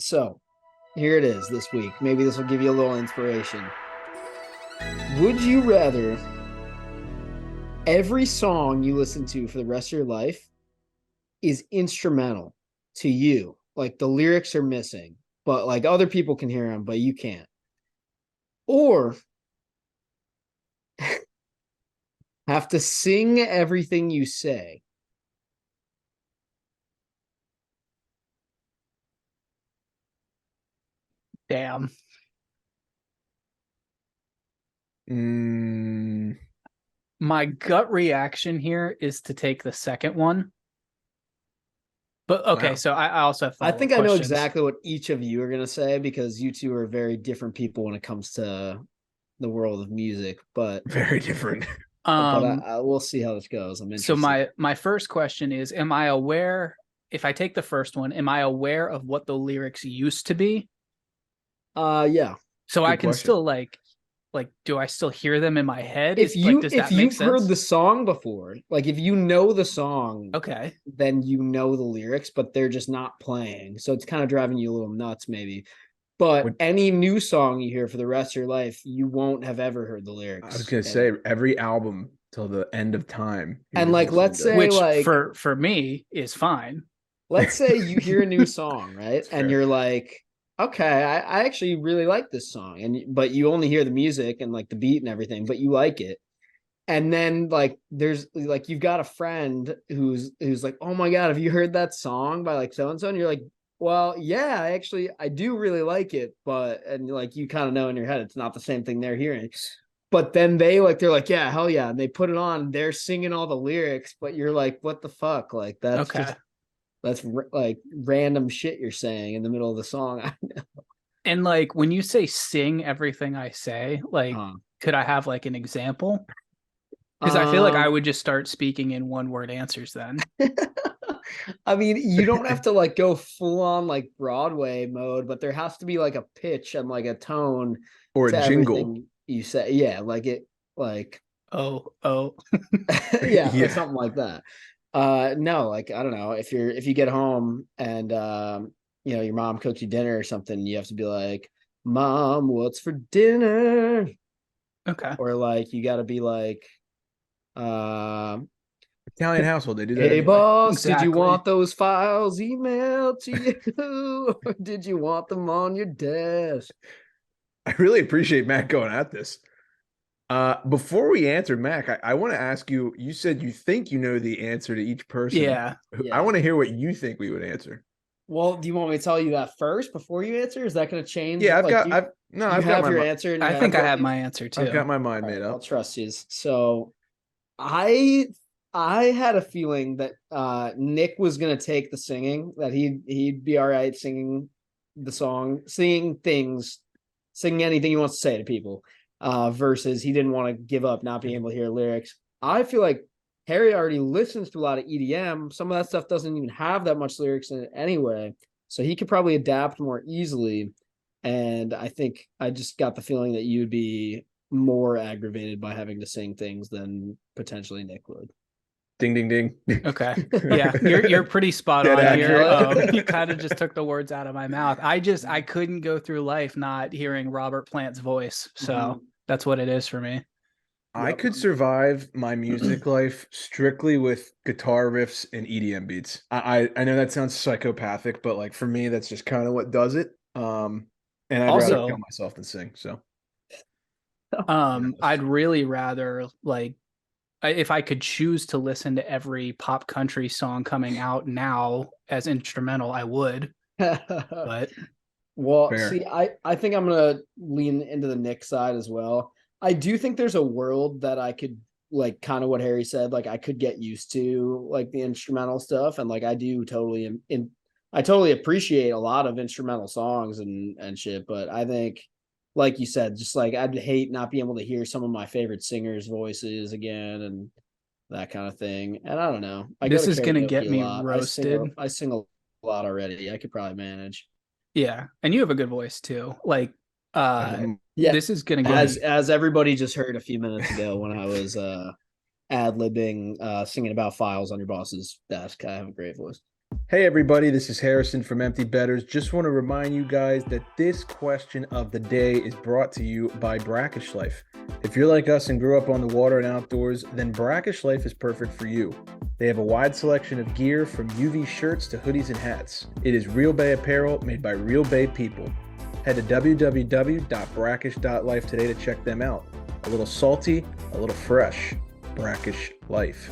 So here it is this week. Maybe this will give you a little inspiration. Would you rather every song you listen to for the rest of your life is instrumental to you? Like the lyrics are missing, but like other people can hear them, but you can't. Or have to sing everything you say. Damn. Mm, My gut reaction here is to take the second one. But okay, wow. so I also have I follow-up think I know questions. exactly what each of you are going to say because you two are very different people when it comes to the world of music, but Very different. Um, we'll see how this goes. I'm so interested. my first question is, am I aware, if I take the first one, am I aware of what the lyrics used to be? Yeah. So I Good can question. still like do I still hear them in my head? If Is like, you does if that make you've heard sense? the song before, like if you know the song, Okay. then you know the lyrics, but they're just not playing. So it's kind of driving you a little nuts, maybe. But What any new song you hear for the rest of your life, you won't have ever heard the I was lyrics. gonna And say, every album till the end of time, you're and just like listening let's to. say Which like for me is fine. let's say you hear a new song, right? It's And fair. you're like, okay, I actually really like this song. And but you only hear the music and like the beat and everything, but you like it. And then like there's like you've got a friend who's like, oh my God, have you heard that song by like so and so? And you're like, well, yeah, I do really like it, but and like you kind of know in your head it's not the same thing they're hearing. But then they're like, yeah, hell yeah. And they put it on, they're singing all the lyrics, but you're like, what the fuck? Like Okay. that's like random shit you're saying in the middle of the song. And like when you say sing everything I say, like Uh, could I have like an example? Because I feel like I um, would just start speaking in one word answers then. I mean, you don't have to like go full on like Broadway mode, but there has to be like a pitch and like a tone Or a to jingle. everything you say. Yeah, like Oh. yeah, like Yeah. something like that. No, like I don't know, if you get home and your mom cooks you dinner or something, you have to be like, "Mom, what's for dinner?" Okay. Or like you got to be like, um Italian household, they do that hey, anyway. boss, did you Exactly. want those files emailed to you? Or did you want them on your desk? I really appreciate Matt going at this. Before we answer, Mac, I want to ask you, you said you think you know the answer to each person. Yeah. I Yeah. want to hear what you think we would answer. Well, do you want me to tell you that first before you answer? Is that going to change? Yeah, Like, you you I've got have your answer in your I head. think I What have do you? my answer I've got too. my mind All made right, I'll up. trust you. So I I had a feeling that Nick was going to take the singing. That he'd be all right singing the song, singing things, singing anything he wants to say to people. Versus he didn't want to give up not being able to hear lyrics. I feel like Harry already listens to a lot of EDM. Some of that stuff doesn't even have that much lyrics in it anyway, so he could probably adapt more easily. And I think I just got the feeling that you'd be more aggravated by having to sing things than potentially Nick would. Ding, ding, ding. Okay. Yeah, you're pretty spot Dead on here. accurate. You kind of just took the words out of my mouth. I couldn't go through life not hearing Robert Plant's voice. So Mhm. that's what it is for me. I Yep. could survive my music life strictly with guitar riffs and EDM beats. I know that sounds psychopathic, but like for me, that's just kind of what does it. And I'd rather kill Also, myself than sing. So I'd yes. really rather like if I could choose to listen to every pop country song coming out now as instrumental, I would. But Well, Fair. see, I think I'm gonna lean into the Nick side as well. I do think there's a world that I could like kind of what Harry said, like I could get used to like the instrumental stuff, and like I do totally I totally appreciate a lot of instrumental songs and shit, but I think like you said, just like I'd hate not being able to hear some of my favorite singers' voices again and that kind of thing. And I don't know. I go this to is gonna karaoke get a me lot. roasted. I sing a lot already. I could probably manage. Yeah, and you have a good voice too. Like, Yeah, this is gonna get as me. as everybody just heard a few minutes ago when I was ad libbing singing about files on your boss's desk. I have a great voice. Hey everybody, this is Harrison from Empty Betters. Just want to remind you guys that this question of the day is brought to you by Brackish Life. If you're like us and grew up on the water and outdoors, then Brackish Life is perfect for you. They have a wide selection of gear from UV shirts to hoodies and hats. It is Real Bay apparel made by Real Bay people. Head to www.brackish.life today to check them out. A little salty, a little fresh. Brackish Life.